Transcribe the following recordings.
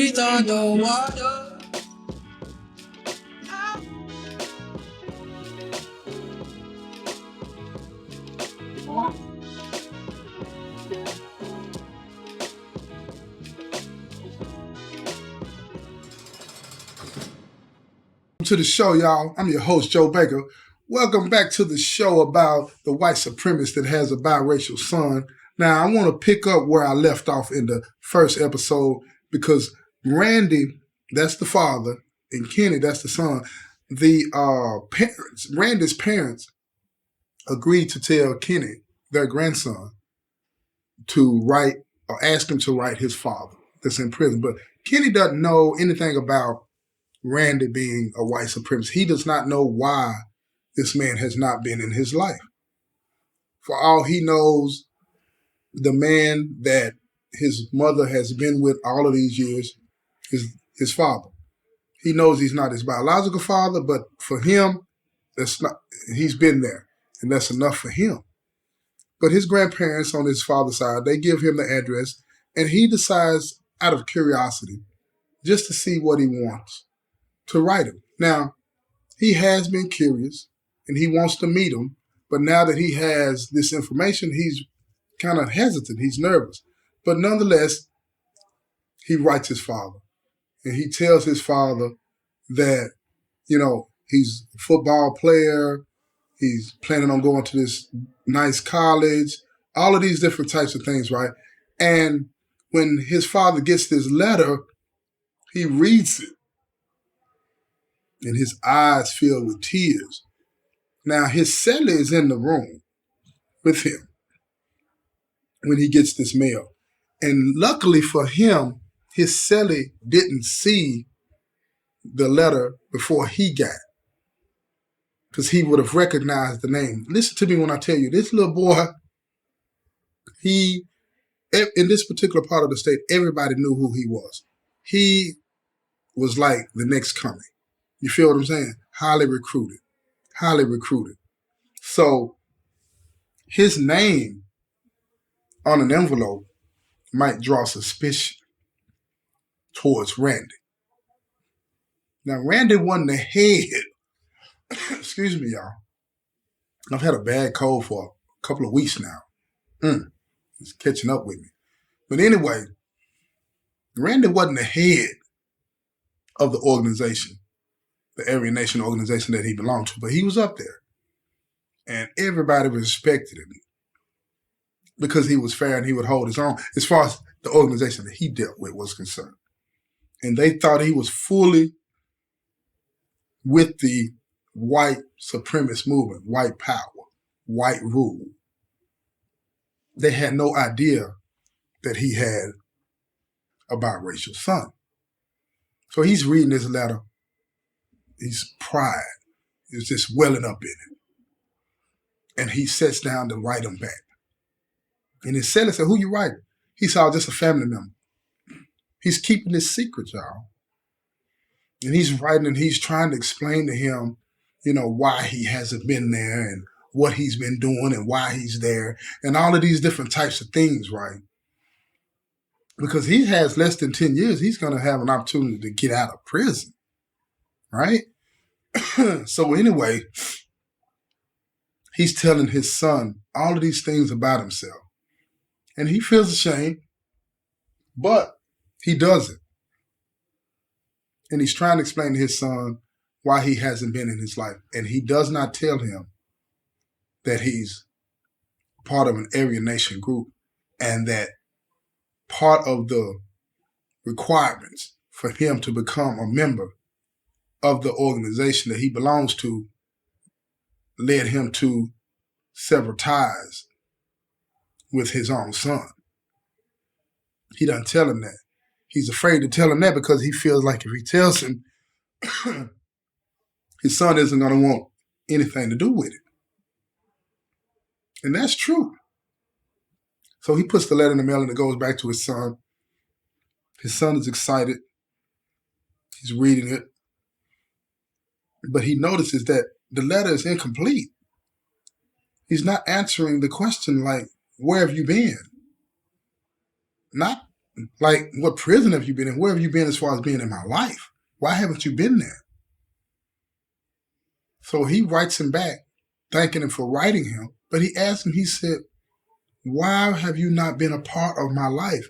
feet underwater. To the show, y'all. I'm your host, Joe Baker. Welcome back to the show about the white supremacist that has a biracial son. Now, I want to pick up where I left off in the first episode because Randy, that's the father, and Kenny, that's the son. The parents, Randy's parents, agreed to tell Kenny, their grandson, to write or ask him to write his father that's in prison. But Kenny doesn't know anything about Randy being a white supremacist. He does not know why this man has not been in his life. For all he knows, the man that his mother has been with all of these years is his father. He knows he's not his biological father, but for him, that's not. He's been there, and that's enough for him. But his grandparents on his father's side, they give him the address, and he decides, out of curiosity, just to see what he wants, to write him. Now, he has been curious, and he wants to meet him, but now that he has this information, he's kind of hesitant. He's nervous. But nonetheless, he writes his father, and he tells his father that, he's a football player, he's planning on going to this nice college, all of these different types of things, right? And when his father gets this letter, he reads it, and his eyes fill with tears. Now, his celly is in the room with him when he gets this mail. And luckily for him, his celly didn't see the letter before he got it, because he would have recognized the name. Listen to me when I tell you, this little boy, in this particular part of the state, everybody knew who he was. He was like the next coming. You feel what I'm saying? Highly recruited. So his name on an envelope might draw suspicion towards Randy. Now, Randy wasn't the head. Excuse me, y'all. I've had a bad cold for a couple of weeks now. It's catching up with me. But anyway, Randy wasn't the head of the organization, the Aryan Nation organization that he belonged to, but he was up there. And everybody respected him because he was fair and he would hold his own as far as the organization that he dealt with was concerned. And they thought he was fully with the white supremacist movement, white power, white rule. They had no idea that he had a biracial son. So he's reading this letter. His pride is just welling up in him. And he sits down to write him back. And his celly said, "Who you writing?" He said, "Just a family member." He's keeping this secret, y'all. And he's writing and he's trying to explain to him, why he hasn't been there and what he's been doing and why he's there and all of these different types of things, right? Because he has less than 10 years, he's going to have an opportunity to get out of prison, right? So anyway, he's telling his son all of these things about himself. And he feels ashamed, but he does it. And he's trying to explain to his son why he hasn't been in his life. And he does not tell him that he's part of an Aryan Nation group and that part of the requirements for him to become a member of the organization that he belongs to led him to sever ties with his own son. He doesn't tell him that. He's afraid to tell him that because he feels like if he tells him, his son isn't going to want anything to do with it. And that's true. So he puts the letter in the mail and it goes back to his son. His son is excited. He's reading it. But he notices that the letter is incomplete. He's not answering the question like, where have you been? Not Like, what prison have you been in? Where have you been as far as being in my life? Why haven't you been there? So he writes him back, thanking him for writing him. But he asked him, he said, why have you not been a part of my life?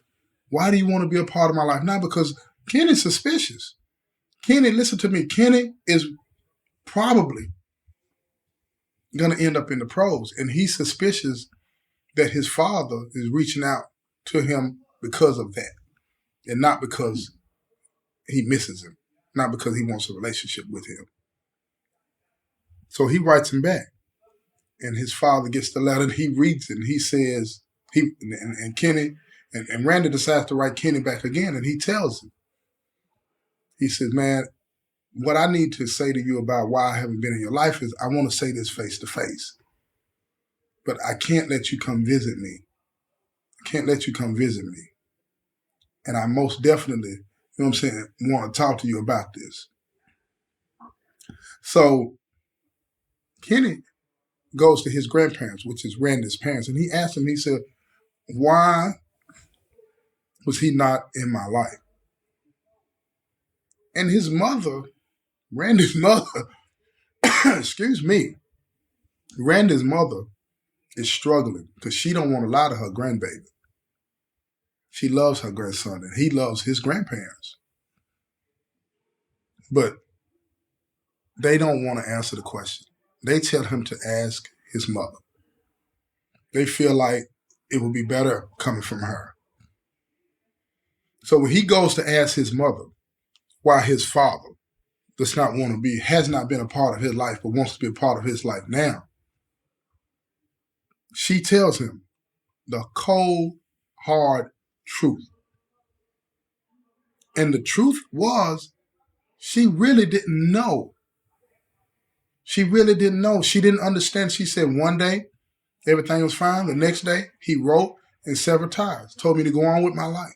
Why do you want to be a part of my life? Not because Kenny's suspicious. Kenny, listen to me, Kenny is probably going to end up in the pros. And he's suspicious that his father is reaching out to him because of that. And not because he misses him. Not because he wants a relationship with him. So he writes him back. And his father gets the letter and he reads it. And he says, Kenny, and Randy decides to write Kenny back again. And he tells him, he says, man, what I need to say to you about why I haven't been in your life is I want to say this face to face. But I can't let you come visit me. I can't let you come visit me. And I most definitely, you know what I'm saying, want to talk to you about this. So Kenny goes to his grandparents, which is Randy's parents, and he asked him, he said, why was he not in my life? And his mother, Randy's mother, excuse me, Randy's mother is struggling because she don't want to lie to her grandbaby. She loves her grandson and he loves his grandparents. But they don't want to answer the question. They tell him to ask his mother. They feel like it would be better coming from her. So when he goes to ask his mother why his father does not want to be, has not been a part of his life, but wants to be a part of his life now, she tells him the cold, hard truth. And the truth was, she really didn't know. She really didn't know. She didn't understand. She said one day, everything was fine. The next day, he wrote and severed ties, told me to go on with my life.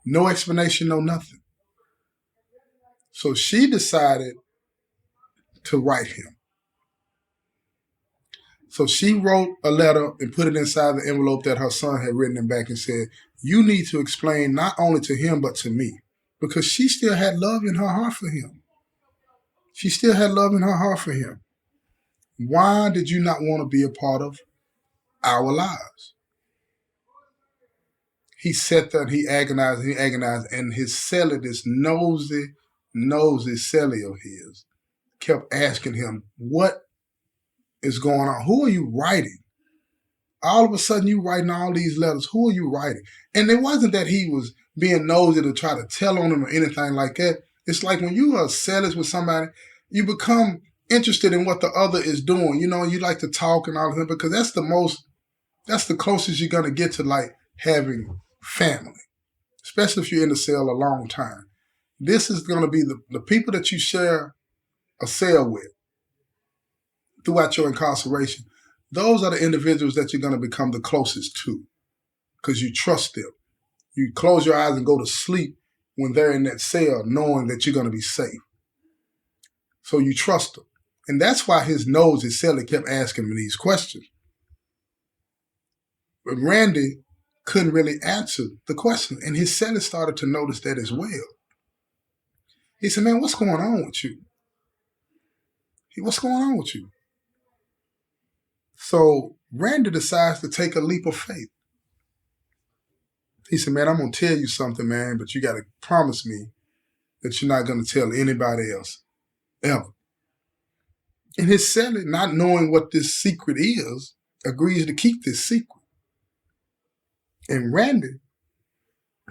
No explanation, no nothing. So she decided to write him. So she wrote a letter and put it inside the envelope that her son had written him back and said, you need to explain not only to him, but to me. Because she still had love in her heart for him. She still had love in her heart for him. Why did you not want to be a part of our lives? He sat there and he agonized, and his celly, this nosy celly of his, kept asking him, what is going on? Who are you writing? All of a sudden you writing all these letters. Who are you writing? And it wasn't that he was being nosy to try to tell on him or anything like that. It's like when you are zealous with somebody, you become interested in what the other is doing. You know, you like to talk and all of that because that's the closest you're going to get to like having family, especially if you're in the cell a long time. This is going to be the people that you share a cell with throughout your incarceration. Those are the individuals that you're going to become the closest to because you trust them. You close your eyes and go to sleep when they're in that cell knowing that you're going to be safe. So you trust them. And that's why his celly kept asking me these questions. But Randy couldn't really answer the question. And his celly started to notice that as well. He said, man, what's going on with you? What's going on with you? So Randy decides to take a leap of faith. He said, man, I'm going to tell you something, man, but you got to promise me that you're not going to tell anybody else, ever. And his celly, not knowing what this secret is, agrees to keep this secret. And Randy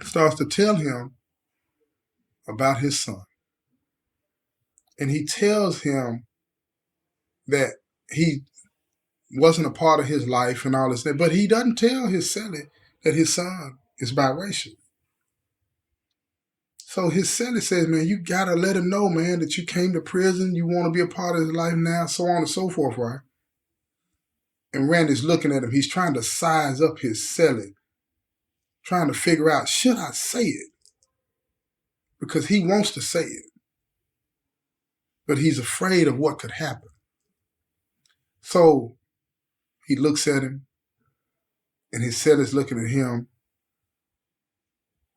starts to tell him about his son. And he tells him that he wasn't a part of his life and all this, but he doesn't tell his celly that his son is biracial. So his celly says, man, you got to let him know, man, that you came to prison, you want to be a part of his life now, so on and so forth, right? And Randy's looking at him. He's trying to size up his celly, trying to figure out, should I say it? Because he wants to say it, but he's afraid of what could happen. So he looks at him, and his celly's looking at him,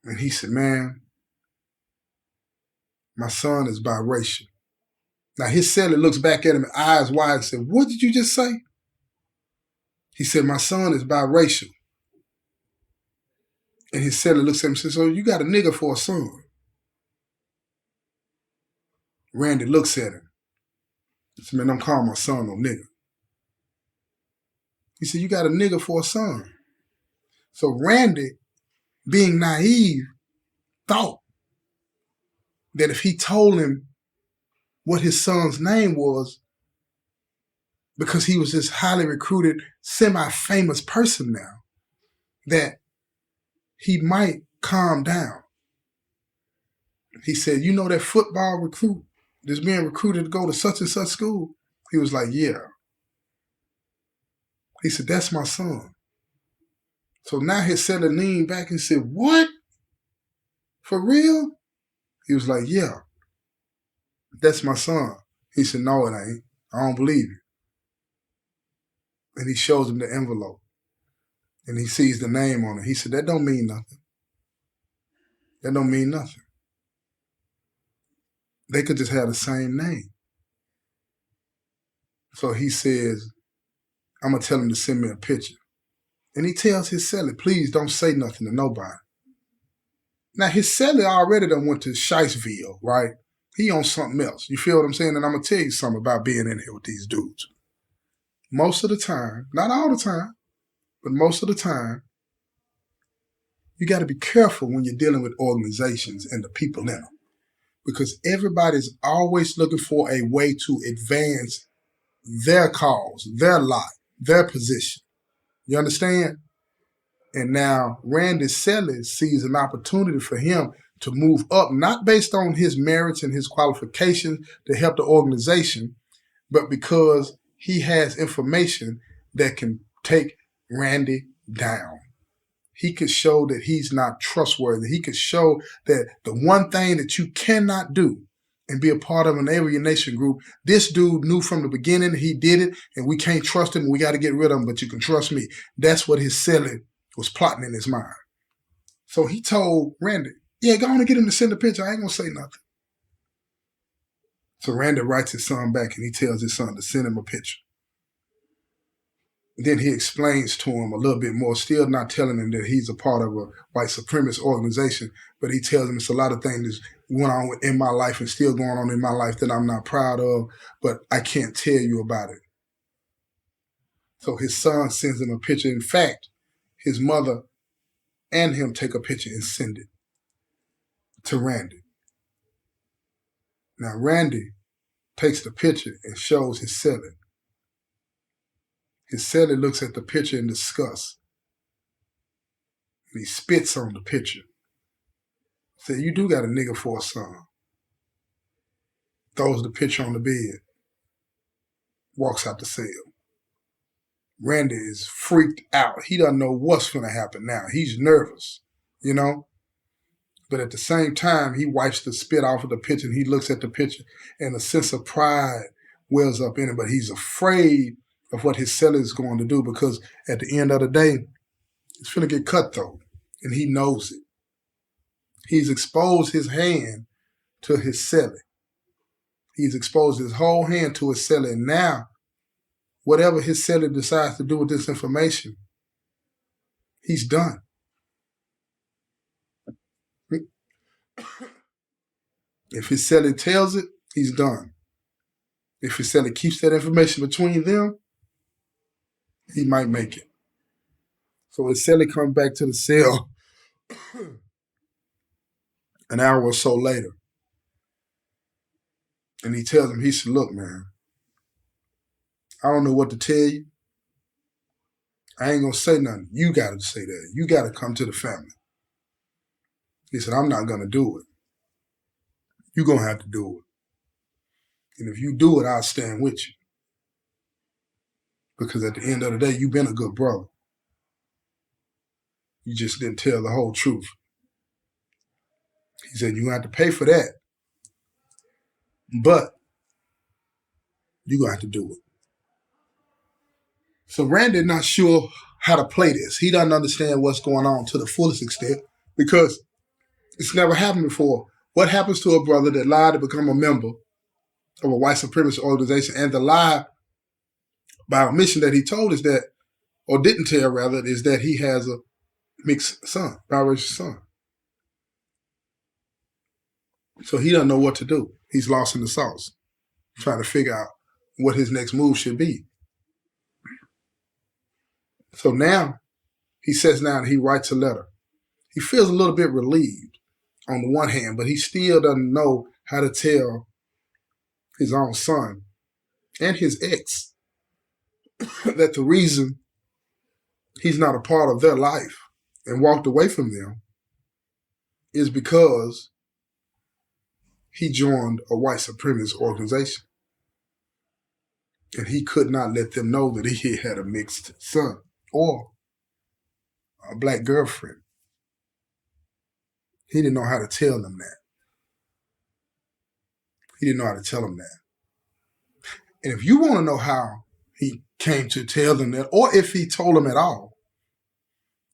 And he said, man, my son is biracial. Now his celly looks back at him, eyes wide, and said, what did you just say? He said, my son is biracial. And his celly looks at him and says, so you got a nigga for a son. Randy looks at him. He said, man, don't call my son no nigga. He said, you got a nigga for a son. So Randy, being naive, thought that if he told him what his son's name was, because he was this highly recruited, semi-famous person now, that he might calm down. He said, you know that football recruit that's being recruited to go to such and such school? He was like, yeah. He said, that's my son. So now his celly leaned back and said, what? For real? He was like, yeah, that's my son. He said, no, it ain't. I don't believe you. And he shows him the envelope. And he sees the name on it. He said, that don't mean nothing. That don't mean nothing. They could just have the same name. So he says, I'm going to tell him to send me a picture. And he tells his celly, please don't say nothing to nobody. Now, his celly already done went to Shiceville, right? He on something else. You feel what I'm saying? And I'm going to tell you something about being in here with these dudes. Most of the time, not all the time, but most of the time, you got to be careful when you're dealing with organizations and the people in them. Because everybody's always looking for a way to advance their cause, their lot, their position. You understand? And now Randy Celly sees an opportunity for him to move up, not based on his merits and his qualifications to help the organization, but because he has information that can take Randy down. He could show that he's not trustworthy. He could show that the one thing that you cannot do and be a part of an alienation group, this dude knew from the beginning he did it, and we can't trust him, and we got to get rid of him, but you can trust me. That's what his celly was plotting in his mind. So he told Randy, yeah, go on and get him to send a picture. I ain't going to say nothing. So Randy writes his son back, and he tells his son to send him a picture. And then he explains to him a little bit more, still not telling him that he's a part of a white supremacist organization, but he tells him it's a lot of things that went on in my life and still going on in my life that I'm not proud of, but I can't tell you about it. So his son sends him a picture. In fact, his mother and him take a picture and send it to Randy. Now, Randy takes the picture and shows his celly. His celly looks at the picture in disgust. And he spits on the picture. Said, you do got a nigga for a son. Throws the picture on the bed. Walks out the cell. Randy is freaked out. He doesn't know what's going to happen now. He's nervous, you know? But at the same time, he wipes the spit off of the picture and he looks at the picture and a sense of pride wells up in him. But he's afraid of what his celly is going to do because at the end of the day, it's going to get cutthroat. And he knows it. He's exposed his hand to his celly. He's exposed his whole hand to his celly. And now, whatever his celly decides to do with this information, he's done. If his celly tells it, he's done. If his celly keeps that information between them, he might make it. So his celly comes back to the cell an hour or so later. And he tells him, he said, look, man, I don't know what to tell you. I ain't going to say nothing. You got to say that. You got to come to the family. He said, I'm not going to do it. You're going to have to do it. And if you do it, I'll stand with you. Because at the end of the day, you've been a good brother. You just didn't tell the whole truth. He said, you're going to have to pay for that. But you're going to have to do it. So Randy's not sure how to play this. He doesn't understand what's going on to the fullest extent because It's never happened before. What happens to a brother that lied to become a member of a white supremacist organization, and the lie by omission that he told is that, or didn't tell rather, is that he has a mixed son, biracial son. So he doesn't know what to do. He's lost in the sauce, trying to figure out what his next move should be. So now he sits down and he writes a letter. He feels a little bit relieved on the one hand, but he still doesn't know how to tell his own son and his ex that the reason he's not a part of their life and walked away from them is because he joined a white supremacist organization. And he could not let them know that he had a mixed son or a black girlfriend. He didn't know how to tell them that. He didn't know how to tell them that. And if you want to know how he came to tell them that, or if he told them at all,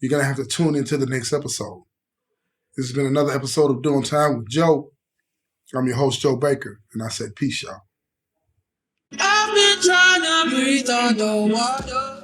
you're going to have to tune into the next episode. This has been another episode of Doing Time with Joe. I'm your host, Joe Baker, and I said peace, y'all. I've been trying to breathe underwater.